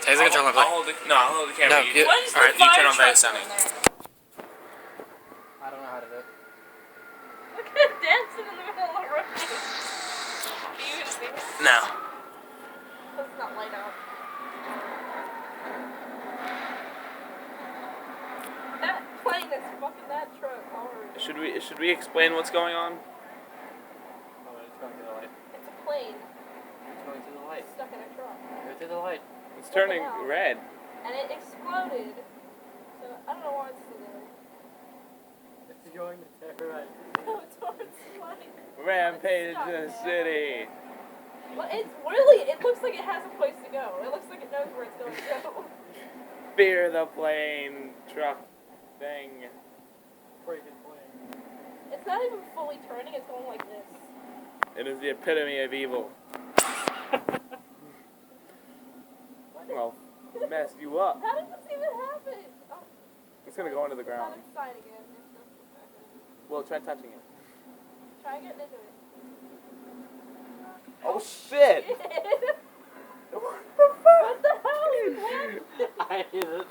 Take the controller and play. I'll hold the camera. No, Alright, you turn on very sunny. I don't know how to do it. Look at it dancing in the middle of the road. Do you just leave it? No. Let's not light out. That plane is fucking that truck hard. Should we explain what's going on? Oh, it's going to the light. It's a plane It's going to the light. stuck in a truck. Go to the light. It's turning red. And it exploded. So I don't know why it's still there. It's going to terrorize. No, it's towards the light. Rampage in the city. Well, it looks like it has a place to go. It looks like it knows where it's going to go. Fear the plane truck thing. Freaking plane. It's not even fully turning, it's going like this. It is the epitome of evil. Well, messed you up. How did this even happen? Oh, It's gonna go into the ground. it's inside again. Well, try touching it. Try getting into it. Oh shit! What What the fuck? the hell is that? I hit it.